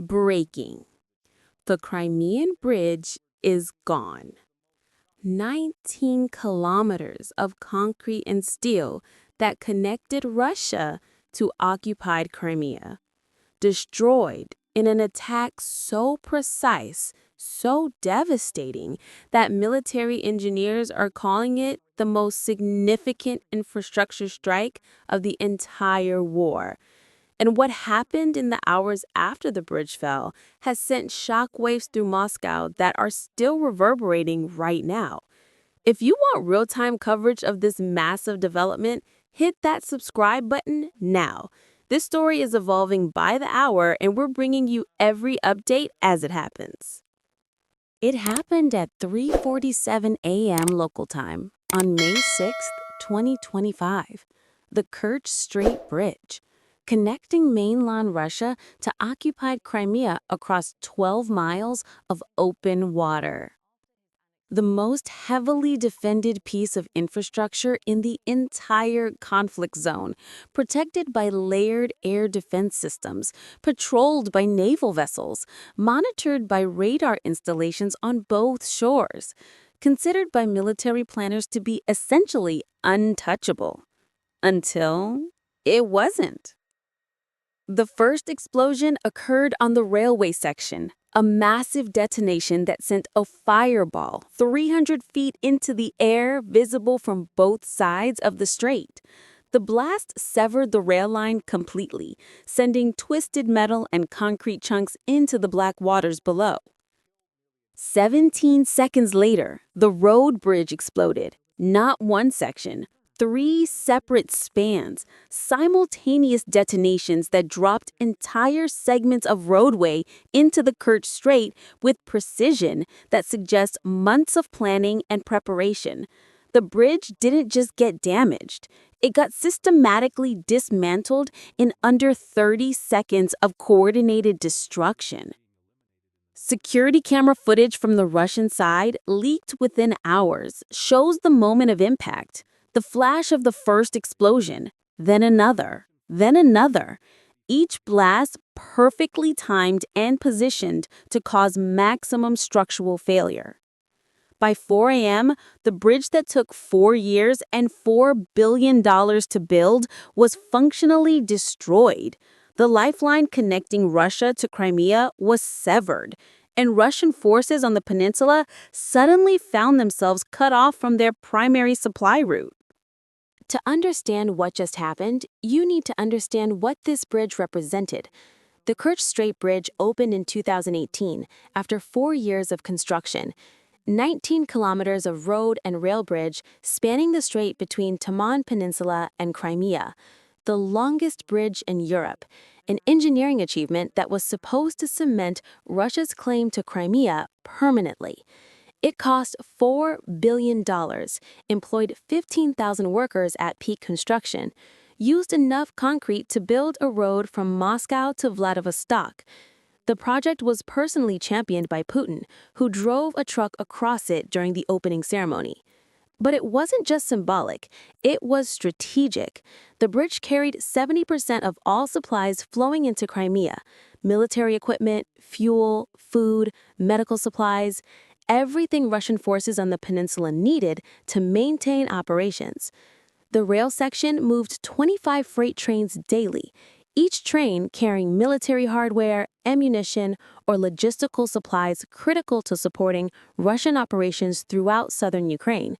Breaking. The Crimean Bridge is gone. 19 kilometers of concrete and steel that connected Russia to occupied Crimea. Destroyed in an attack so precise, so devastating, that military engineers are calling it the most significant infrastructure strike of the entire war. And what happened in the hours after the bridge fell has sent shockwaves through Moscow that are still reverberating right now. If you want real-time coverage of this massive development, hit that subscribe button now. This story is evolving by the hour, and we're bringing you every update as it happens. It happened at 3:47 a.m. local time on May 6, 2025. The Kerch Strait Bridge, connecting mainland Russia to occupied Crimea across 12 miles of open water. The most heavily defended piece of infrastructure in the entire conflict zone, protected by layered air defense systems, patrolled by naval vessels, monitored by radar installations on both shores, considered by military planners to be essentially untouchable. Until it wasn't. The first explosion occurred on the railway section, a massive detonation that sent a fireball 300 feet into the air, visible from both sides of the strait. The blast severed the rail line completely, sending twisted metal and concrete chunks into the black waters below. 17 seconds later, the road bridge exploded. Not one section, 3 separate spans, simultaneous detonations that dropped entire segments of roadway into the Kerch Strait with precision that suggests months of planning and preparation. The bridge didn't just get damaged, it got systematically dismantled in under 30 seconds of coordinated destruction. Security camera footage from the Russian side, leaked within hours, shows the moment of impact. The flash of the first explosion, then another, each blast perfectly timed and positioned to cause maximum structural failure. By 4 a.m., the bridge that took 4 years and $4 billion to build was functionally destroyed. The lifeline connecting Russia to Crimea was severed, and Russian forces on the peninsula suddenly found themselves cut off from their primary supply route. To understand what just happened, you need to understand what this bridge represented. The Kerch Strait Bridge opened in 2018 after 4 years of construction. 19 kilometers of road and rail bridge spanning the strait between Taman Peninsula and Crimea, the longest bridge in Europe, an engineering achievement that was supposed to cement Russia's claim to Crimea permanently. It cost $4 billion, employed 15,000 workers at peak construction, used enough concrete to build a road from Moscow to Vladivostok. The project was personally championed by Putin, who drove a truck across it during the opening ceremony. But it wasn't just symbolic, it was strategic. The bridge carried 70% of all supplies flowing into Crimea: military equipment, fuel, food, medical supplies, everything Russian forces on the peninsula needed to maintain operations. The rail section moved 25 freight trains daily, each train carrying military hardware, ammunition, or logistical supplies critical to supporting Russian operations throughout southern Ukraine.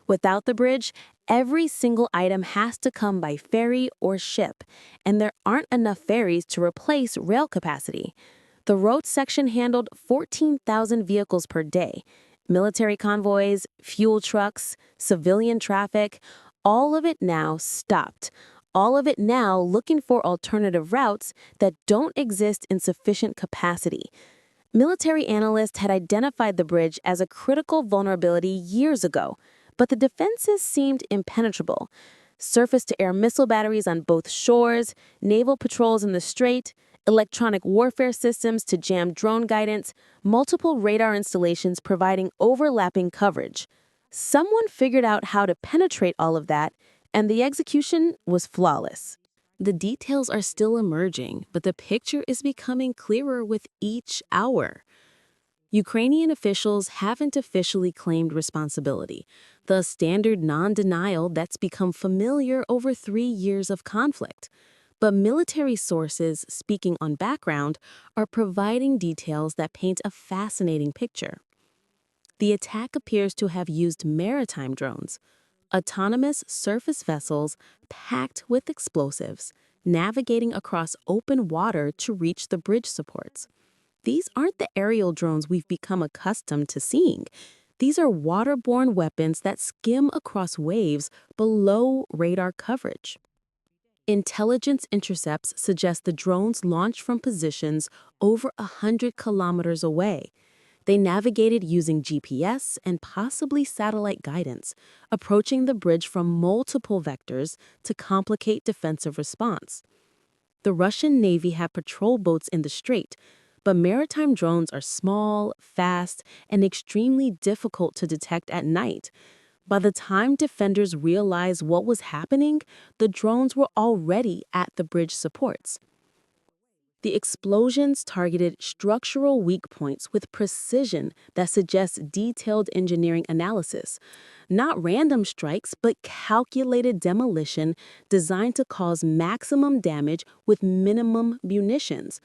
Without the bridge, every single item has to come by ferry or ship, and there aren't enough ferries to replace rail capacity. The road section handled 14,000 vehicles per day. Military convoys, fuel trucks, civilian traffic, all of it now stopped. All of it now looking for alternative routes that don't exist in sufficient capacity. Military analysts had identified the bridge as a critical vulnerability years ago, but the defenses seemed impenetrable. Surface-to-air missile batteries on both shores, naval patrols in the strait, electronic warfare systems to jam drone guidance, multiple radar installations providing overlapping coverage. Someone figured out how to penetrate all of that, and the execution was flawless. The details are still emerging, but the picture is becoming clearer with each hour. Ukrainian officials haven't officially claimed responsibility, the standard non-denial that's become familiar over 3 years of conflict. But military sources speaking on background are providing details that paint a fascinating picture. The attack appears to have used maritime drones, autonomous surface vessels packed with explosives, navigating across open water to reach the bridge supports. These aren't the aerial drones we've become accustomed to seeing. These are waterborne weapons that skim across waves below radar coverage. Intelligence intercepts suggest the drones launched from positions over 100 kilometers away. They navigated using GPS and possibly satellite guidance, approaching the bridge from multiple vectors to complicate defensive response. The Russian Navy had patrol boats in the strait, but maritime drones are small, fast, and extremely difficult to detect at night. By the time defenders realized what was happening, the drones were already at the bridge supports. The explosions targeted structural weak points with precision that suggests detailed engineering analysis. Not random strikes, but calculated demolition designed to cause maximum damage with minimum munitions.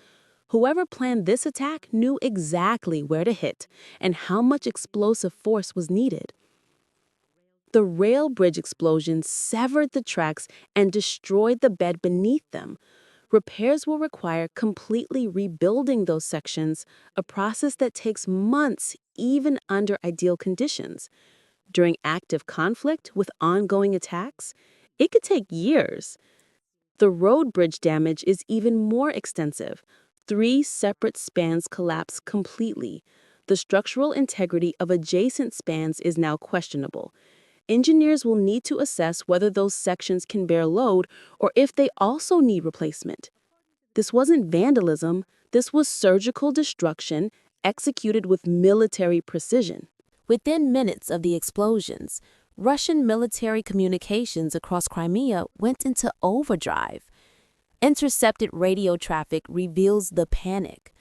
Whoever planned this attack knew exactly where to hit and how much explosive force was needed. The rail bridge explosion severed the tracks and destroyed the bed beneath them. Repairs will require completely rebuilding those sections, a process that takes months even under ideal conditions. During active conflict with ongoing attacks, it could take years. The road bridge damage is even more extensive. 3 separate spans collapse completely. The structural integrity of adjacent spans is now questionable. Engineers will need to assess whether those sections can bear load or if they also need replacement. This wasn't vandalism, this was surgical destruction executed with military precision. Within minutes of the explosions, Russian military communications across Crimea went into overdrive. Intercepted radio traffic reveals the panic.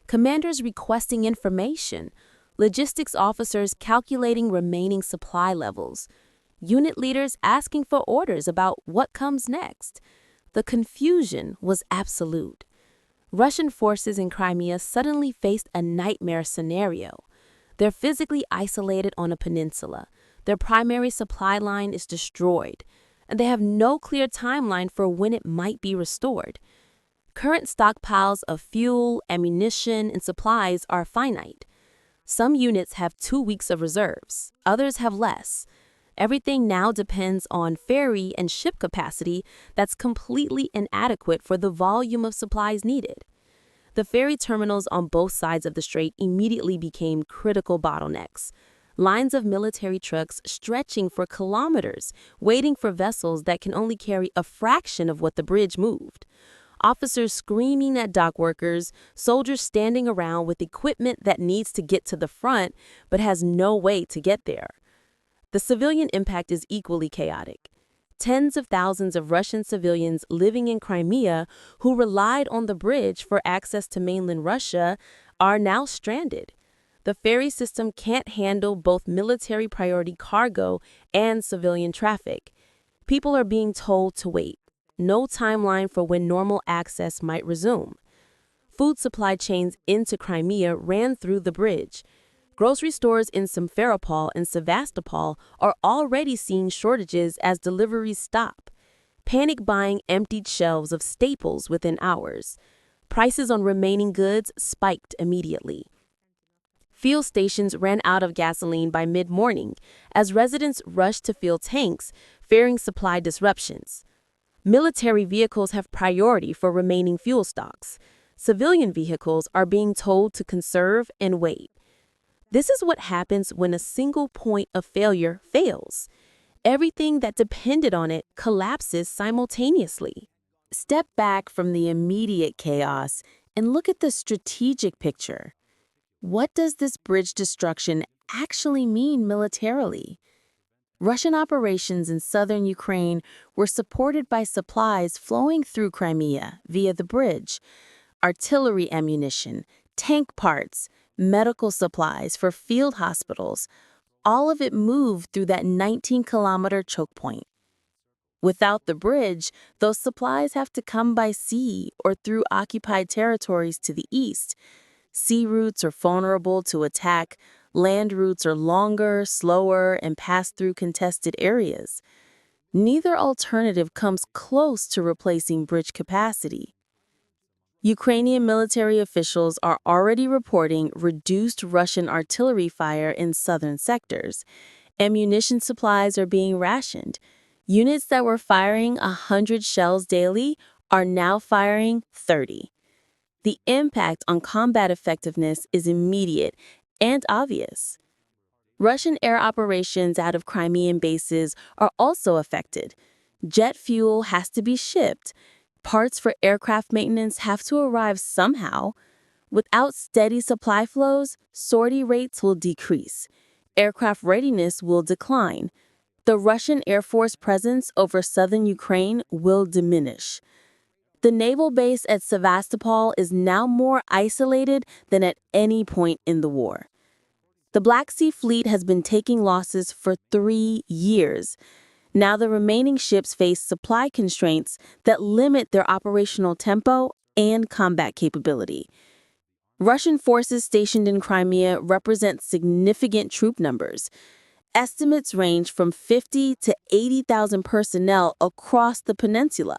Commanders requesting information, logistics officers calculating remaining supply levels, unit leaders asking for orders about what comes next. The confusion was absolute. Russian forces in Crimea suddenly faced a nightmare scenario. They're physically isolated on a peninsula. Their primary supply line is destroyed, and they have no clear timeline for when it might be restored. Current stockpiles of fuel, ammunition, and supplies are finite. Some units have 2 weeks of reserves, others have less. Everything now depends on ferry and ship capacity that's completely inadequate for the volume of supplies needed. The ferry terminals on both sides of the strait immediately became critical bottlenecks. Lines of military trucks stretching for kilometers, waiting for vessels that can only carry a fraction of what the bridge moved. Officers screaming at dock workers, soldiers standing around with equipment that needs to get to the front but has no way to get there. The civilian impact is equally chaotic. Tens of thousands of Russian civilians living in Crimea who relied on the bridge for access to mainland Russia are now stranded. The ferry system can't handle both military priority cargo and civilian traffic. People are being told to wait. No timeline for when normal access might resume. Food supply chains into Crimea ran through the bridge. Grocery stores in Simferopol and Sevastopol are already seeing shortages as deliveries stop. Panic buying emptied shelves of staples within hours. Prices on remaining goods spiked immediately. Fuel stations ran out of gasoline by mid-morning as residents rushed to fill tanks, fearing supply disruptions. Military vehicles have priority for remaining fuel stocks. Civilian vehicles are being told to conserve and wait. This is what happens when a single point of failure fails. Everything that depended on it collapses simultaneously. Step back from the immediate chaos and look at the strategic picture. What does this bridge destruction actually mean militarily? Russian operations in southern Ukraine were supported by supplies flowing through Crimea via the bridge, artillery ammunition, tank parts, medical supplies for field hospitals. All of it moved through that 19-kilometer choke point. Without the bridge, those supplies have to come by sea or through occupied territories to the east. Sea routes are vulnerable to attack, land routes are longer, slower, and pass through contested areas. Neither alternative comes close to replacing bridge capacity. Ukrainian military officials are already reporting reduced Russian artillery fire in southern sectors. Ammunition supplies are being rationed. Units that were firing 100 shells daily are now firing 30. The impact on combat effectiveness is immediate and obvious. Russian air operations out of Crimean bases are also affected. Jet fuel has to be shipped. Parts for aircraft maintenance have to arrive somehow. Without steady supply flows, sortie rates will decrease. Aircraft readiness will decline. The Russian Air Force presence over southern Ukraine will diminish. The naval base at Sevastopol is now more isolated than at any point in the war. The Black Sea Fleet has been taking losses for 3 years. Now the remaining ships face supply constraints that limit their operational tempo and combat capability. Russian forces stationed in Crimea represent significant troop numbers. Estimates range from 50 to 80,000 personnel across the peninsula.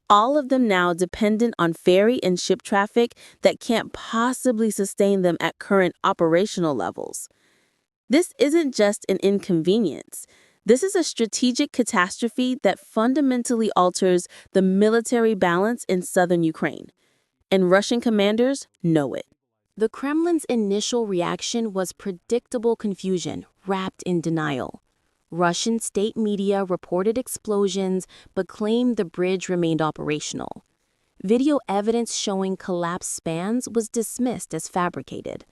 All of them now dependent on ferry and ship traffic that can't possibly sustain them at current operational levels. This isn't just an inconvenience. This is a strategic catastrophe that fundamentally alters the military balance in southern Ukraine. And Russian commanders know it. The Kremlin's initial reaction was predictable confusion wrapped in denial. Russian state media reported explosions but claimed the bridge remained operational. Video evidence showing collapsed spans was dismissed as fabricated.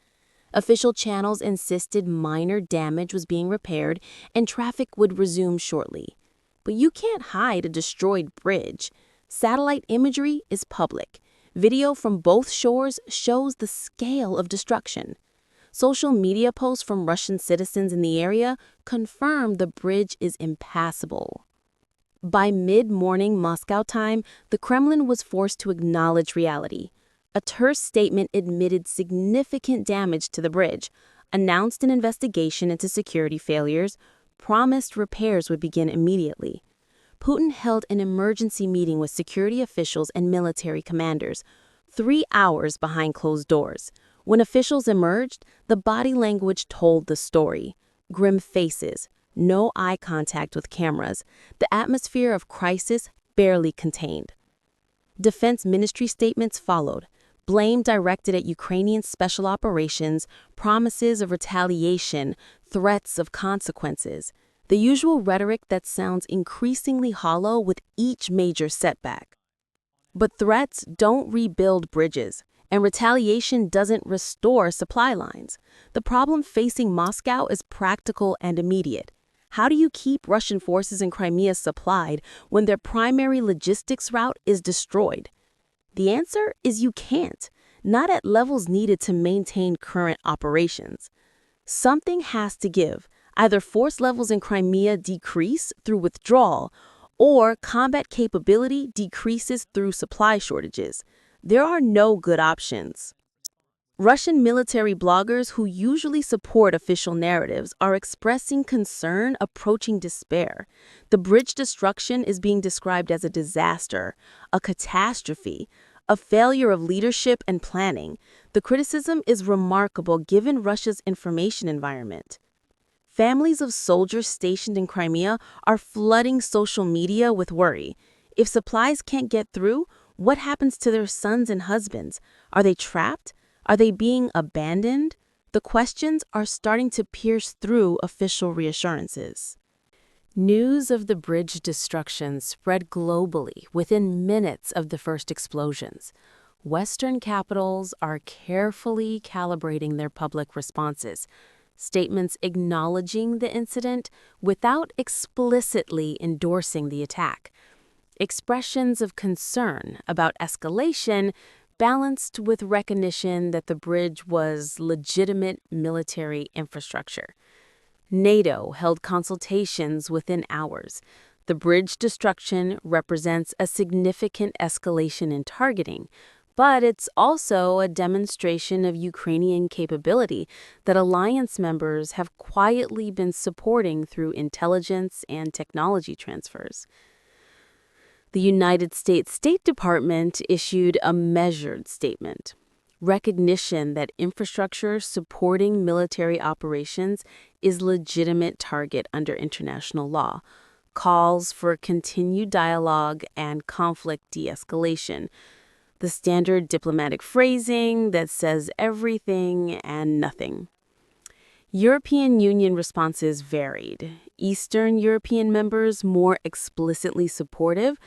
Official channels insisted minor damage was being repaired and traffic would resume shortly. But you can't hide a destroyed bridge. Satellite imagery is public. Video from both shores shows the scale of destruction. Social media posts from Russian citizens in the area confirm the bridge is impassable. By mid-morning Moscow time, the Kremlin was forced to acknowledge reality. A terse statement admitted significant damage to the bridge, announced an investigation into security failures, promised repairs would begin immediately. Putin held an emergency meeting with security officials and military commanders, 3 hours behind closed doors. When officials emerged, the body language told the story. Grim faces, no eye contact with cameras, the atmosphere of crisis barely contained. Defense ministry statements followed, blame directed at Ukrainian special operations, promises of retaliation, threats of consequences. The usual rhetoric that sounds increasingly hollow with each major setback. But threats don't rebuild bridges, and retaliation doesn't restore supply lines. The problem facing Moscow is practical and immediate. How do you keep Russian forces in Crimea supplied when their primary logistics route is destroyed? The answer is you can't, not at levels needed to maintain current operations. Something has to give. Either force levels in Crimea decrease through withdrawal, or combat capability decreases through supply shortages. There are no good options. Russian military bloggers who usually support official narratives are expressing concern approaching despair. The bridge destruction is being described as a disaster, a catastrophe, a failure of leadership and planning. The criticism is remarkable given Russia's information environment. Families of soldiers stationed in Crimea are flooding social media with worry. If supplies can't get through, what happens to their sons and husbands? Are they trapped? Are they being abandoned? The questions are starting to pierce through official reassurances. News of the bridge destruction spread globally within minutes of the first explosions. Western capitals are carefully calibrating their public responses. statements acknowledging the incident without explicitly endorsing the attack. Expressions of concern about escalation balanced with recognition that the bridge was legitimate military infrastructure. NATO held consultations within hours. The bridge destruction represents a significant escalation in targeting, but it's also a demonstration of Ukrainian capability that alliance members have quietly been supporting through intelligence and technology transfers. The United States State Department issued a measured statement. Recognition that infrastructure supporting military operations is legitimate target under international law, calls for continued dialogue and conflict de-escalation. The standard diplomatic phrasing that says everything and nothing. European Union responses varied. Eastern European members more explicitly supportive,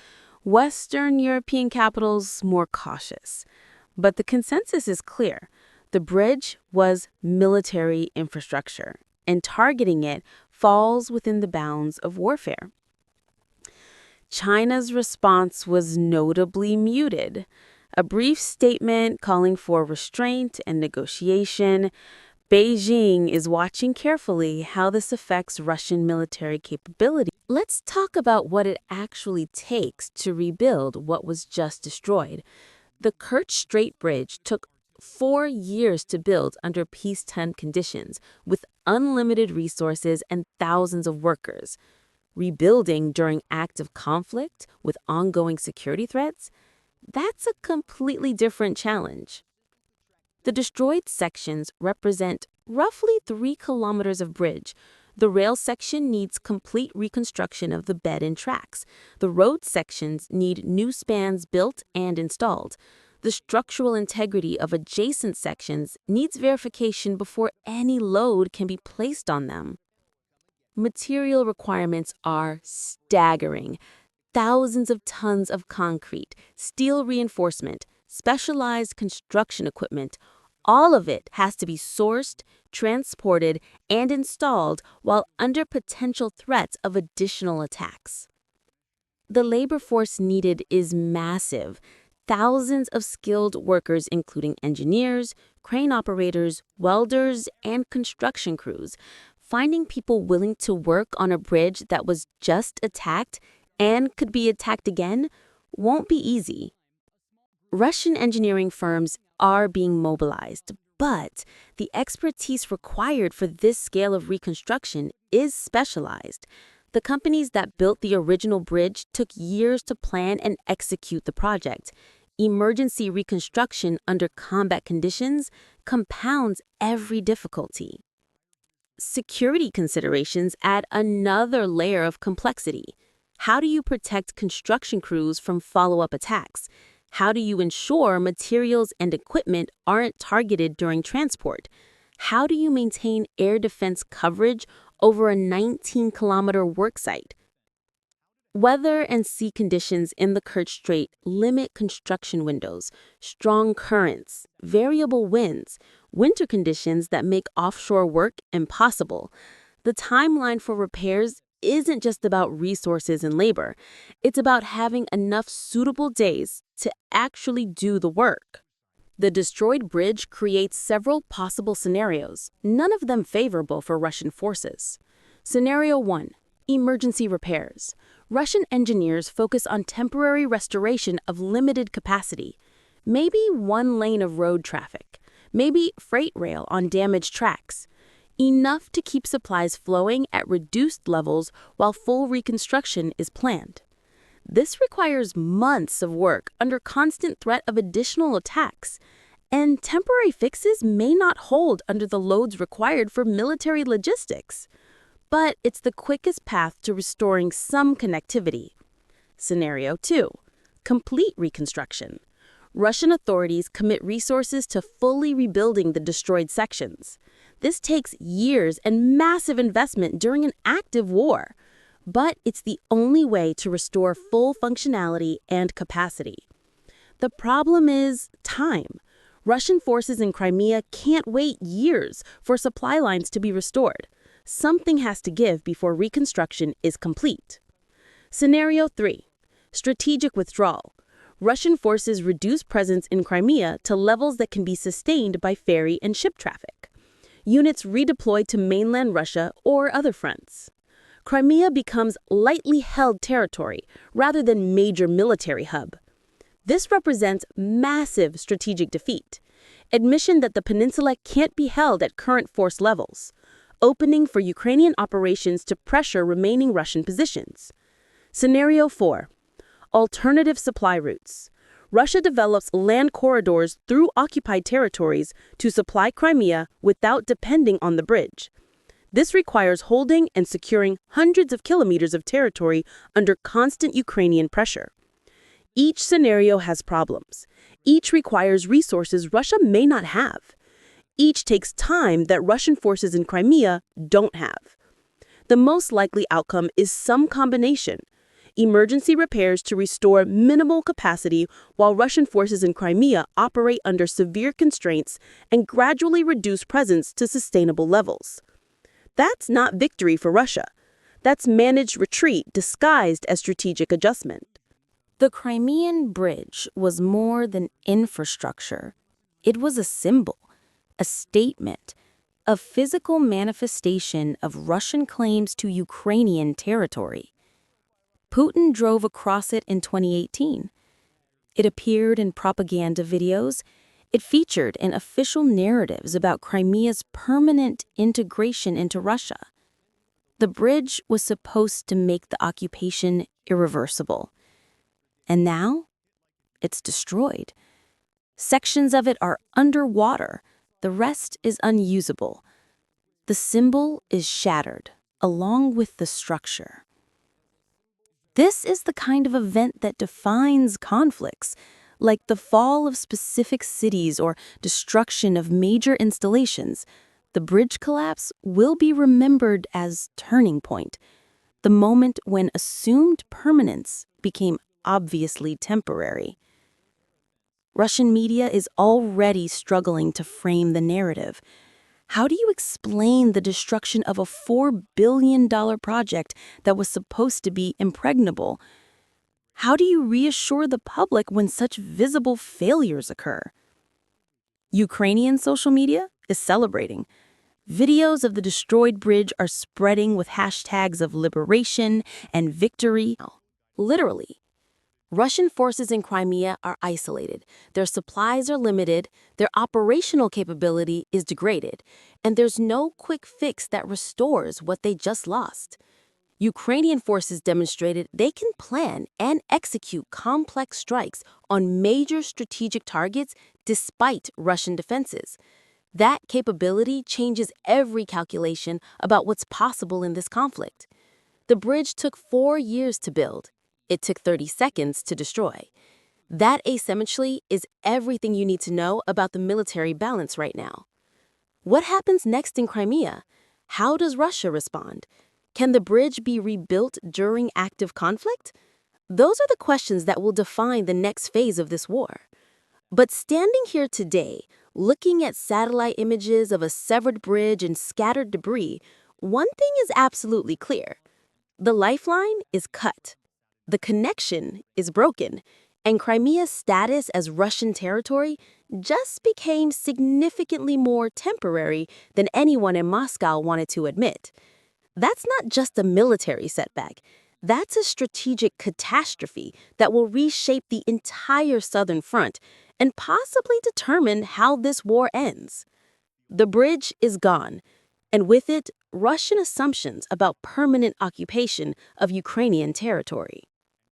Western European capitals more cautious. But the consensus is clear. The bridge was military infrastructure, and targeting it falls within the bounds of warfare. China's response was notably muted. A brief statement calling for restraint and negotiation. Beijing is watching carefully how this affects Russian military capability. Let's talk about what it actually takes to rebuild what was just destroyed. The Kerch Strait Bridge took 4 years to build under peacetime conditions, with unlimited resources and thousands of workers. Rebuilding during active conflict with ongoing security threats? That's a completely different challenge. The destroyed sections represent roughly 3 kilometers of bridge. The rail section needs complete reconstruction of the bed and tracks. The road sections need new spans built and installed. The structural integrity of adjacent sections needs verification before any load can be placed on them. Material requirements are staggering. Thousands of tons of concrete, steel reinforcement, specialized construction equipment. All of it has to be sourced, transported, and installed while under potential threats of additional attacks. The labor force needed is massive. Thousands of skilled workers, including engineers, crane operators, welders, and construction crews. Finding people willing to work on a bridge that was just attacked and could be attacked again won't be easy. Russian engineering firms are being mobilized, but the expertise required for this scale of reconstruction is specialized. The companies that built the original bridge took years to plan and execute the project. Emergency reconstruction under combat conditions compounds every difficulty. Security considerations add another layer of complexity. How do you protect construction crews from follow-up attacks? How do you ensure materials and equipment aren't targeted during transport? How do you maintain air defense coverage over a 19-kilometer worksite? Weather and sea conditions in the Kerch Strait limit construction windows, strong currents, variable winds, winter conditions that make offshore work impossible. The timeline for repairs isn't just about resources and labor. It's about having enough suitable days to actually do the work. The destroyed bridge creates several possible scenarios, none of them favorable for Russian forces. Scenario 1. Emergency repairs. Russian engineers focus on temporary restoration of limited capacity. Maybe one lane of road traffic. Maybe freight rail on damaged tracks. Enough to keep supplies flowing at reduced levels while full reconstruction is planned. This requires months of work under constant threat of additional attacks, and temporary fixes may not hold under the loads required for military logistics. But it's the quickest path to restoring some connectivity. Scenario 2. Complete reconstruction. Russian authorities commit resources to fully rebuilding the destroyed sections. This takes years and massive investment during an active war. But it's the only way to restore full functionality and capacity. The problem is time. Russian forces in Crimea can't wait years for supply lines to be restored. Something has to give before reconstruction is complete. Scenario 3. Strategic withdrawal. Russian forces reduce presence in Crimea to levels that can be sustained by ferry and ship traffic. Units redeployed to mainland Russia or other fronts. Crimea becomes lightly held territory rather than major military hub. This represents massive strategic defeat, admission that the peninsula can't be held at current force levels, opening for Ukrainian operations to pressure remaining Russian positions. Scenario 4. Alternative supply routes. Russia develops land corridors through occupied territories to supply Crimea without depending on the bridge. This requires holding and securing hundreds of kilometers of territory under constant Ukrainian pressure. Each scenario has problems. Each requires resources Russia may not have. Each takes time that Russian forces in Crimea don't have. The most likely outcome is some combination. Emergency repairs to restore minimal capacity while Russian forces in Crimea operate under severe constraints and gradually reduce presence to sustainable levels. That's not victory for Russia. That's managed retreat disguised as strategic adjustment. The Crimean Bridge was more than infrastructure. It was a symbol, a statement, a physical manifestation of Russian claims to Ukrainian territory. Putin drove across it in 2018. It appeared in propaganda videos. It featured in official narratives about Crimea's permanent integration into Russia. The bridge was supposed to make the occupation irreversible. And now, it's destroyed. Sections of it are underwater. The rest is unusable. The symbol is shattered, along with the structure. This is the kind of event that defines conflicts, like the fall of specific cities or destruction of major installations. The bridge collapse will be remembered as turning point, the moment when assumed permanence became obviously temporary. Russian media is already struggling to frame the narrative. How do you explain the destruction of a $4 billion project that was supposed to be impregnable? How do you reassure the public when such visible failures occur? Ukrainian social media is celebrating. Videos of the destroyed bridge are spreading with hashtags of liberation and victory. Literally. Russian forces in Crimea are isolated, their supplies are limited, their operational capability is degraded, and there's no quick fix that restores what they just lost. Ukrainian forces demonstrated they can plan and execute complex strikes on major strategic targets despite Russian defenses. That capability changes every calculation about what's possible in this conflict. The bridge took 4 years to build. It took 30 seconds to destroy. That asymmetry is everything you need to know about the military balance right now. What happens next in Crimea? How does Russia respond? Can the bridge be rebuilt during active conflict? Those are the questions that will define the next phase of this war. But standing here today, looking at satellite images of a severed bridge and scattered debris, one thing is absolutely clear. The lifeline is cut. The connection is broken, and Crimea's status as Russian territory just became significantly more temporary than anyone in Moscow wanted to admit. That's not just a military setback. That's a strategic catastrophe that will reshape the entire southern front and possibly determine how this war ends. The bridge is gone, and with it, Russian assumptions about permanent occupation of Ukrainian territory.